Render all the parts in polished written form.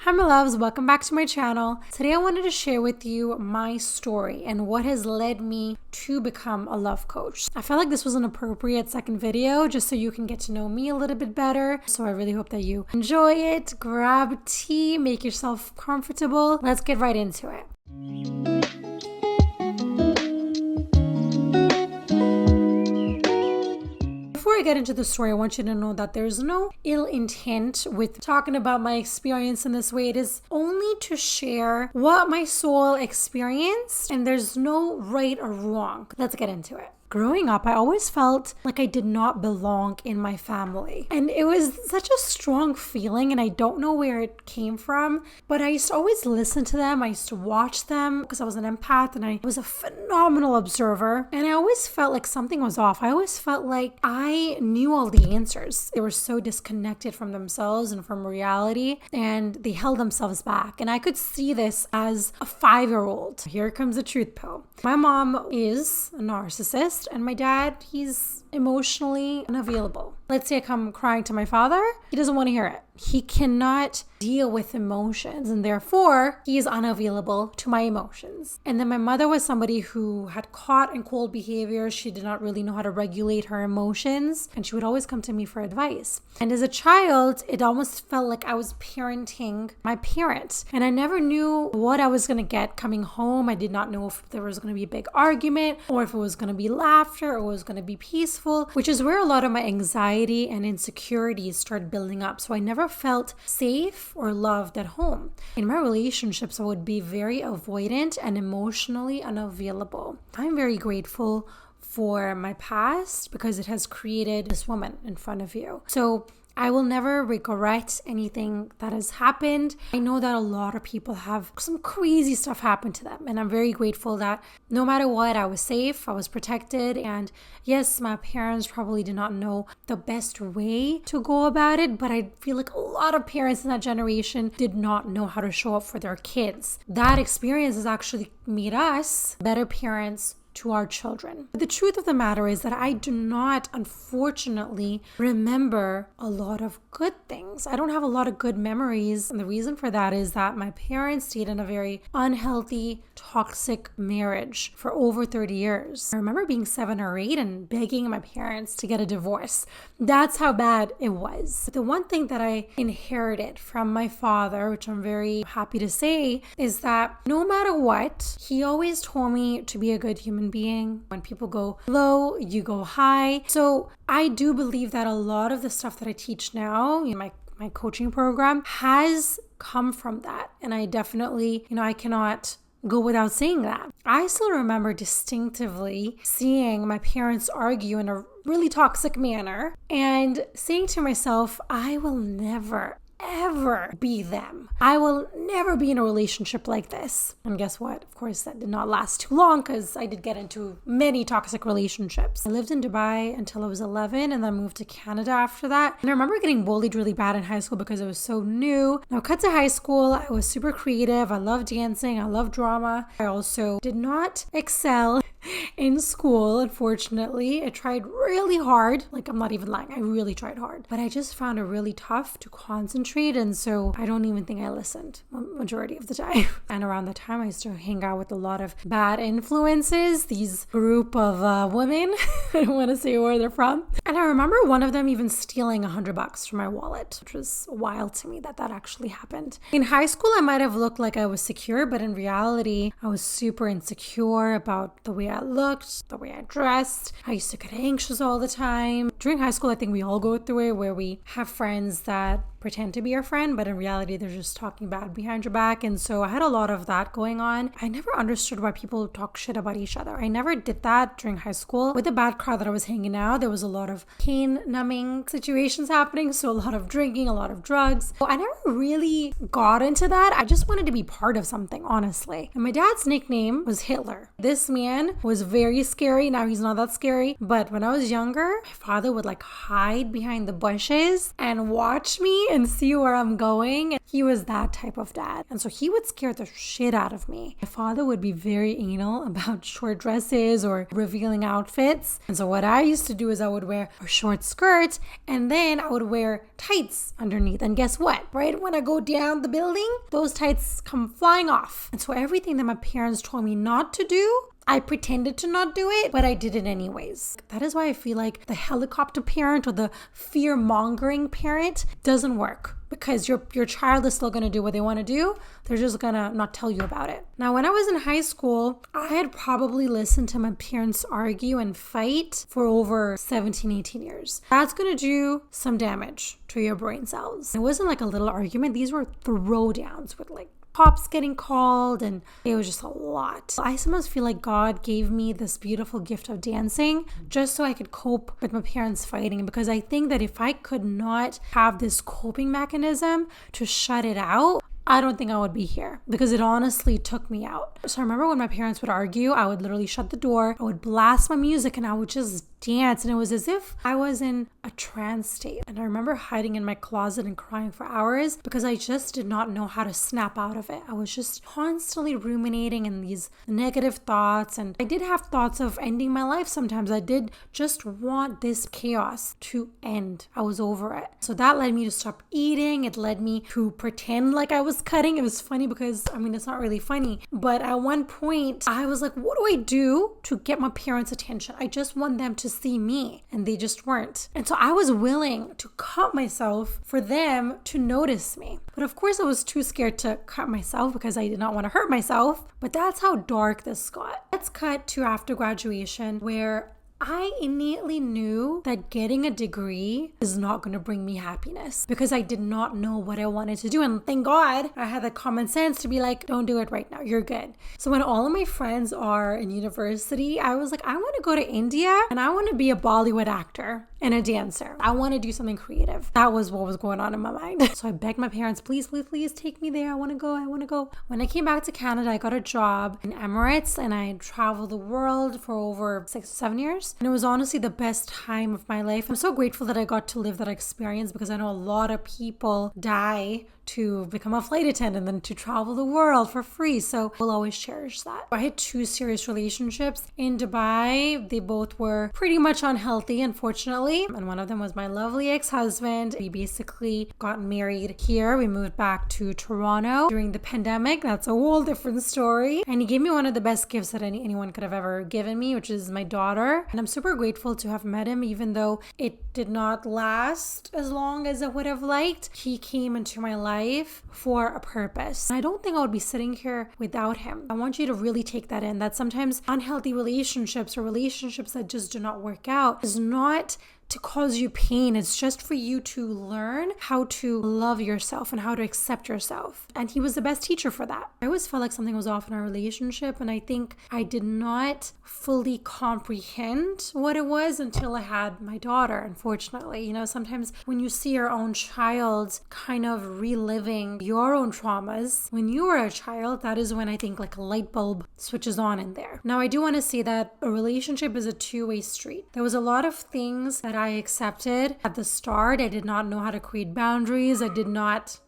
Hi my loves, welcome back to my channel. Today I wanted to share with you my story and what has led me to become a love coach. I felt like this was an appropriate second video just so you can get to know me a little bit better. So I really hope that you enjoy it. Grab tea, make yourself comfortable. Let's get right into it. Before I get into the story, I want you to know that there's no ill intent with talking about my experience in this way. It is only to share what my soul experienced, and there's no right or wrong. Let's get into it. Growing up, I always felt like I did not belong in my family. And it was such a strong feeling, and I don't know where it came from, but I used to always listen to them. I used to watch them because I was an empath and I was a phenomenal observer. And I always felt like something was off. I always felt like I knew all the answers. They were so disconnected from themselves and from reality, and they held themselves back. And I could see this as a 5-year-old. Here comes the truth pill. My mom is a narcissist. And my dad, he's emotionally unavailable. Let's say I come crying to my father. He doesn't want to hear it. He cannot deal with emotions, and therefore he is unavailable to my emotions. And then my mother was somebody who had caught in cold behavior. She did not really know how to regulate her emotions, and she would always come to me for advice. And as a child, it almost felt like I was parenting my parent, and I never knew what I was going to get coming home. I did not know if there was going to be a big argument, or if it was going to be laughter, or it was going to be peaceful, which is where a lot of my anxiety and insecurities started building up. So I never felt safe or loved at home. In my relationships, I would be very avoidant and emotionally unavailable. I'm very grateful for my past because it has created this woman in front of you. So I will never regret anything that has happened. I know that a lot of people have some crazy stuff happen to them, and I'm very grateful that no matter what, I was safe, I was protected, and yes, my parents probably did not know the best way to go about it, but I feel like a lot of parents in that generation did not know how to show up for their kids. That experience has actually made us better parents to our children. But the truth of the matter is that I do not, unfortunately, remember a lot of good things. I don't have a lot of good memories. And the reason for that is that my parents stayed in a very unhealthy, toxic marriage for over 30 years. I remember being 7 or 8 and begging my parents to get a divorce. That's how bad it was. But the one thing that I inherited from my father, which I'm very happy to say, is that no matter what, he always told me to be a good human being. When people go low, you go high. So I do believe that a lot of the stuff that I teach now in my coaching program has come from that. And I definitely, I cannot go without saying that. I still remember distinctively seeing my parents argue in a really toxic manner and saying to myself, I will never ever be them. I will never be in a relationship like this. And guess what? Of course, that did not last too long because I did get into many toxic relationships. I lived in Dubai until I was 11 and then moved to Canada after that. And I remember getting bullied really bad in high school because it was so new. Now, cut to high school, I was super creative. I loved dancing. I loved drama. I also did not excel in school, unfortunately. I tried really hard. Like, I'm not even lying. I really tried hard. But I just found it really tough to concentrate. And so I don't even think I listened majority of the time. And around the time, I used to hang out with a lot of bad influences. These group of women. I don't want to say where they're from. And I remember one of them even stealing $100 from my wallet, which was wild to me that actually happened. In high school, I might have looked like I was secure, but in reality, I was super insecure about the way I looked, the way I dressed. I used to get anxious all the time. During high school, I think we all go through it where we have friends that pretend to be your friend, but in reality, they're just talking bad behind your back. And so I had a lot of that going on. I never understood why people talk shit about each other. I never did that during high school. With the bad crowd that I was hanging out, there was a lot of pain numbing situations happening. So a lot of drinking, a lot of drugs. So I never really got into that. I just wanted to be part of something, honestly. And my dad's nickname was Hitler. This man was very scary. Now he's not that scary. But when I was younger, my father would hide behind the bushes and watch me and see where I'm going. He was that type of dad. And so he would scare the shit out of me. My father would be very anal about short dresses or revealing outfits. And so what I used to do is I would wear a short skirt and then I would wear tights underneath. And guess what? Right when I go down the building, those tights come flying off. And so everything that my parents told me not to do, I pretended to not do it, but I did it anyways. That is why I feel like the helicopter parent or the fear-mongering parent doesn't work, because your child is still going to do what they want to do. They're just going to not tell you about it. Now, when I was in high school, I had probably listened to my parents argue and fight for over 17, 18 years. That's going to do some damage to your brain cells. It wasn't like a little argument. These were throwdowns with like cops getting called, and it was just a lot. I sometimes feel like God gave me this beautiful gift of dancing just so I could cope with my parents fighting, because I think that if I could not have this coping mechanism to shut it out, I don't think I would be here, because it honestly took me out. So I remember when my parents would argue, I would literally shut the door, I would blast my music, and I would just dance. And it was as if I was in a trance state. And I remember hiding in my closet and crying for hours because I just did not know how to snap out of it. I was just constantly ruminating in these negative thoughts. And I did have thoughts of ending my life sometimes. I did just want this chaos to end. I was over it. So that led me to stop eating. It led me to pretend like I was cutting. It was funny because, it's not really funny. But at one point, I was like, what do I do to get my parents' attention? I just want them to see me, and they just weren't. And so I was willing to cut myself for them to notice me. But of course I was too scared to cut myself because I did not want to hurt myself. But that's how dark this got. Let's cut to after graduation, where I innately knew that getting a degree is not going to bring me happiness, because I did not know what I wanted to do. And thank God I had the common sense to be like, don't do it right now. You're good. So when all of my friends are in university, I was like, I want to go to India and I want to be a Bollywood actor and a dancer. I want to do something creative. That was what was going on in my mind. So I begged my parents, please, please, please take me there. I want to go. When I came back to Canada, I got a job in Emirates and I traveled the world for over 6 or 7 years. And it was honestly the best time of my life. I'm so grateful that I got to live that experience, because I know a lot of people die to become a flight attendant and to travel the world for free. So we'll always cherish that. I had 2 serious relationships in Dubai. They both were pretty much unhealthy, unfortunately. And one of them was my lovely ex-husband. We basically got married here. We moved back to Toronto during the pandemic. That's a whole different story. And he gave me one of the best gifts that anyone could have ever given me, which is my daughter. And I'm super grateful to have met him, even though it did not last as long as I would have liked. He came into my life for a purpose. And I don't think I would be sitting here without him. I want you to really take that in, that sometimes unhealthy relationships or relationships that just do not work out is not to cause you pain. It's just for you to learn how to love yourself and how to accept yourself. And he was the best teacher for that. I always felt like something was off in our relationship, and I think I did not fully comprehend what it was until I had my daughter, unfortunately. Sometimes when you see your own child kind of reliving your own traumas when you were a child, that is when I think like a light bulb switches on in there. Now, I do want to say that a relationship is a two-way street. There was a lot of things that I accepted at the start. I did not know how to create boundaries. I did not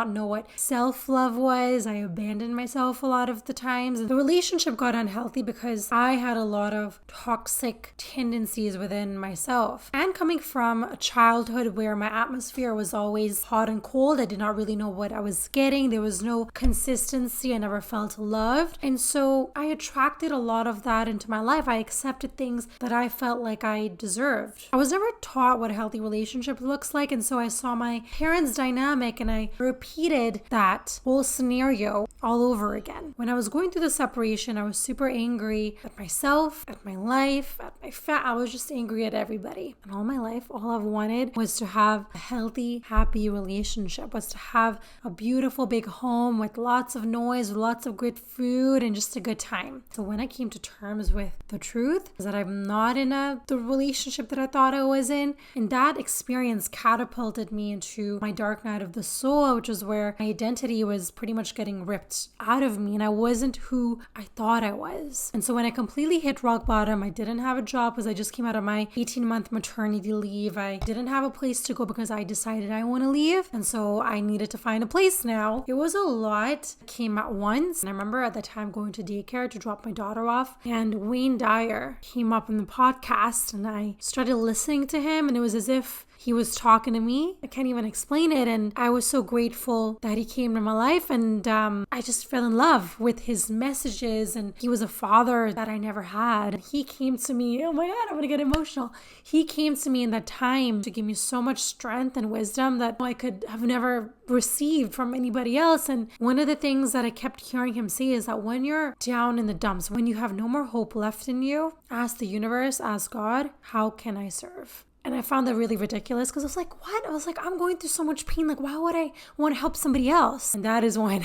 know what self-love was. I abandoned myself a lot of the times. The relationship got unhealthy because I had a lot of toxic tendencies within myself. And coming from a childhood where my atmosphere was always hot and cold, I did not really know what I was getting. There was no consistency. I never felt loved. And so I attracted a lot of that into my life. I accepted things that I felt like I deserved. I was never taught what a healthy relationship looks like. And so I saw my parents' dynamic and I repeated that whole scenario all over again. When I was going through the separation, I was super angry at myself, at my life, at my I was just angry at everybody. And all my life, all I've wanted was to have a healthy, happy relationship, was to have a beautiful big home with lots of noise, with lots of good food, and just a good time. So when I came to terms with the truth, is that I'm not in the relationship that I thought I was in, and that experience catapulted me into my dark night night of the soul, which is where my identity was pretty much getting ripped out of me and I wasn't who I thought I was. And so when I completely hit rock bottom, I didn't have a job because I just came out of my 18-month maternity leave. I didn't have a place to go because I decided I want to leave. And so I needed to find a place now. It was a lot, came at once. And I remember at the time going to daycare to drop my daughter off, and Wayne Dyer came up in the podcast and I started listening to him, and it was as if he was talking to me. I can't even explain it. And I was so grateful that he came to my life. And I just fell in love with his messages. And he was a father that I never had. And he came to me. Oh my God, I'm going to get emotional. He came to me in that time to give me so much strength and wisdom that I could have never received from anybody else. And one of the things that I kept hearing him say is that when you're down in the dumps, when you have no more hope left in you, ask the universe, ask God, how can I serve? And I found that really ridiculous because I was like, what? I was like, I'm going through so much pain. Like, why would I want to help somebody else? And that is when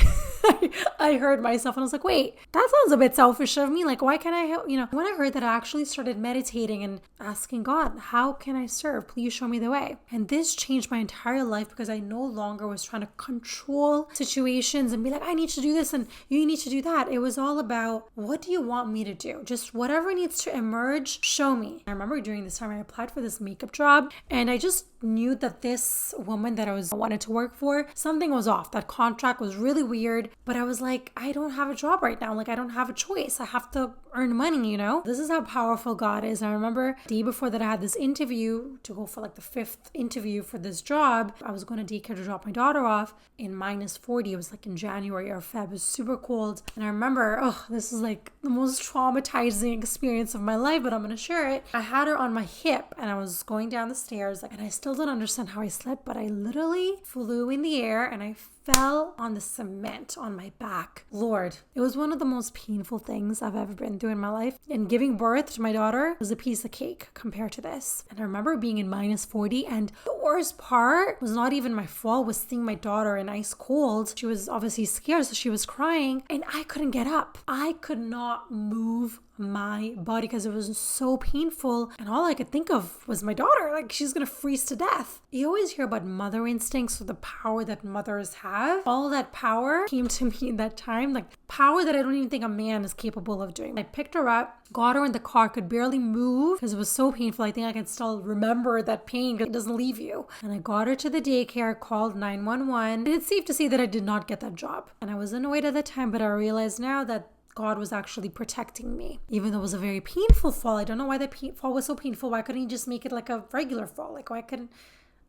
I heard myself and I was like, wait, that sounds a bit selfish of me. Like, why can't I help? When I heard that, I actually started meditating and asking God, how can I serve? Please show me the way. And this changed my entire life because I no longer was trying to control situations and be like, I need to do this and you need to do that. It was all about, what do you want me to do? Just whatever needs to emerge, show me. I remember during this time, I applied for this makeup job and I just knew that this woman that I wanted to work for, something was off. That contract was really weird, but I was like, I don't have a job right now. Like, I don't have a choice. I have to earn money, This is how powerful God is. I remember the day before that I had this interview to go for like the 5th interview for this job. I was going to daycare to drop my daughter off in -40. It was like in January or Feb. It was super cold. And I remember, this is like the most traumatizing experience of my life, but I'm going to share it. I had her on my hip and I was going down the stairs, and I still don't understand how I slept, but I literally flew in the air and I fell on the cement on my back. Lord, it was one of the most painful things I've ever been through in my life. And giving birth to my daughter was a piece of cake compared to this. And I remember being in -40, and the worst part was not even my fault, was seeing my daughter in ice cold. She was obviously scared, so she was crying, and I couldn't get up. I could not move my body because it was so painful, and all I could think of was my daughter. Like, she's gonna freeze to death. You always hear about mother instincts, or the power that mothers have. All that power came to me in that time, like power that I don't even think a man is capable of doing. I picked her up, got her in the car, could barely move because it was so painful. I think I can still remember that pain because it doesn't leave you. And I got her to the daycare, called 911, and it's safe to say that I did not get that job. And I was annoyed at the time, but I realized now that God was actually protecting me. Even though it was a very painful fall. I don't know why that fall was so painful. Why couldn't he just make it like a regular fall? Like, why couldn't...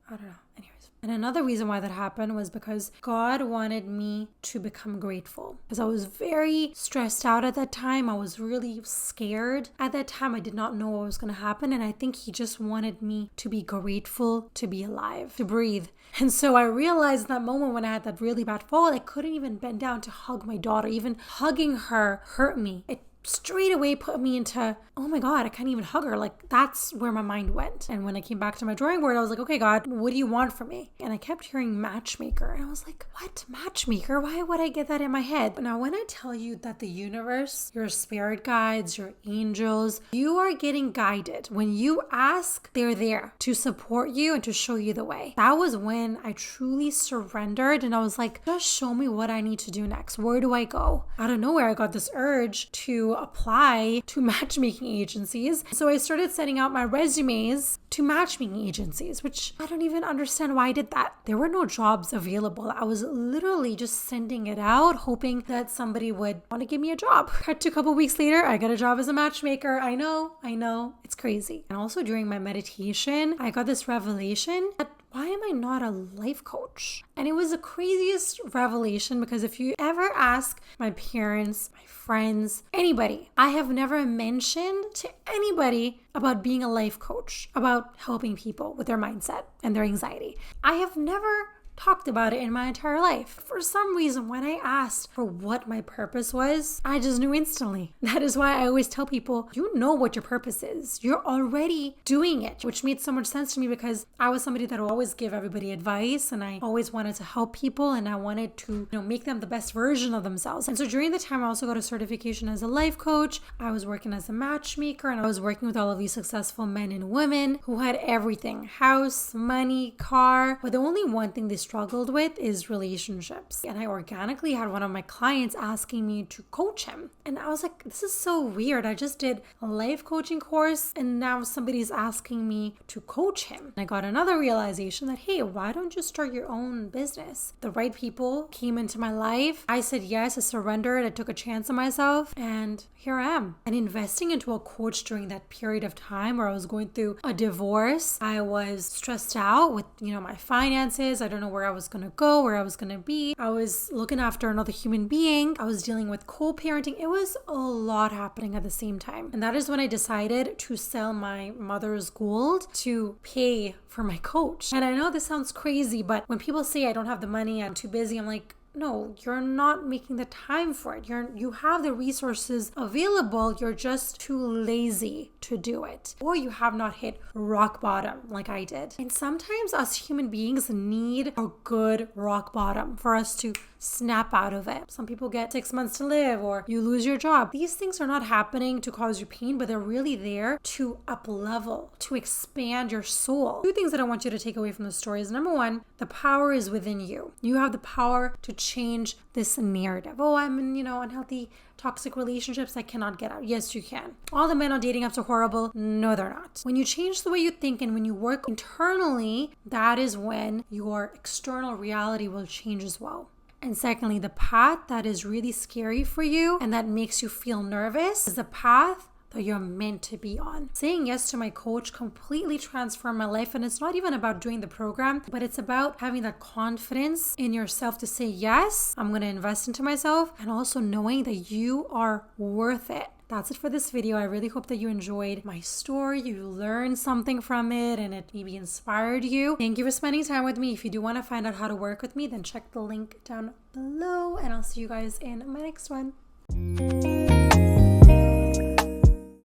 I don't know. Anyways. And another reason why that happened was because God wanted me to become grateful. Because I was very stressed out at that time. I was really scared. At that time, I did not know what was going to happen. And I think he just wanted me to be grateful to be alive, to breathe. And so I realized that moment when I had that really bad fall, I couldn't even bend down to hug my daughter. Even hugging her hurt me. It straight away put me into, oh my God, I can't even hug her. Like, that's where my mind went. And when I came back to my drawing board, I was like, okay, God, what do you want from me? And I kept hearing matchmaker. And I was like, what? Matchmaker? Why would I get that in my head? Now, when I tell you that the universe, your spirit guides, your angels, you are getting guided. When you ask, they're there to support you and to show you the way. That was when I truly surrendered. And I was like, just show me what I need to do next. Where do I go? Out of nowhere, I got this urge to apply to matchmaking agencies. So I started sending out my resumes to matchmaking agencies, which I don't even understand why I did that. There were no jobs available. I was literally just sending it out, hoping that somebody would want to give me a job. Cut to a couple weeks later, I got a job as a matchmaker. I know, it's crazy. And also during my meditation, I got this revelation that why am I not a life coach? And it was the craziest revelation because if you ever ask my parents, my friends, anybody, I have never mentioned to anybody about being a life coach, about helping people with their mindset and their anxiety. I have never talked about it in my entire life. For some reason, when I asked for what my purpose was, I just knew instantly. That is why I always tell people, you know what your purpose is. You're already doing it, which made so much sense to me because I was somebody that would always give everybody advice and I always wanted to help people and I wanted to, make them the best version of themselves. And so during the time, I also got a certification as a life coach. I was working as a matchmaker and I was working with all of these successful men and women who had everything, house, money, car. But the only one thing they struggled with is relationships. And I organically had one of my clients asking me to coach him. And I was like, this is so weird. I just did a life coaching course and now somebody's asking me to coach him. And I got another realization that, hey, why don't you start your own business? The right people came into my life. I said yes, I surrendered, I took a chance on myself, and here I am. And investing into a coach during that period of time where I was going through a divorce, I was stressed out with, my finances. I don't know where I was going to go, where I was going to be. I was looking after another human being. I was dealing with co-parenting. It was a lot happening at the same time. And that is when I decided to sell my mother's gold to pay for my coach. And I know this sounds crazy, but when people say I don't have the money, I'm too busy, I'm like, no, you're not making the time for it. You have the resources available. You're just too lazy to do it. Or you have not hit rock bottom like I did. And sometimes us human beings need a good rock bottom for us to snap out of it. Some people get 6 months to live or you lose your job. These things are not happening to cause you pain, but they're really there to up level, to expand your soul. Two things that I want you to take away from the story is, number one, the power is within you. You have the power to change this narrative. Oh, I'm in, unhealthy, toxic relationships I cannot get out. Yes, you can. All the men on dating apps are horrible. No, they're not. When you change the way you think and when you work internally, that is when your external reality will change as well. And secondly, the path that is really scary for you and that makes you feel nervous is the path that you're meant to be on. Saying yes to my coach completely transformed my life. And it's not even about doing the program, but it's about having that confidence in yourself to say, yes, I'm going to invest into myself, and also knowing that you are worth it. That's it for this video. I really hope that you enjoyed my story, you learned something from it, and it maybe inspired you. Thank you for spending time with me. If you do want to find out how to work with me, then check the link down below, and I'll see you guys in my next one.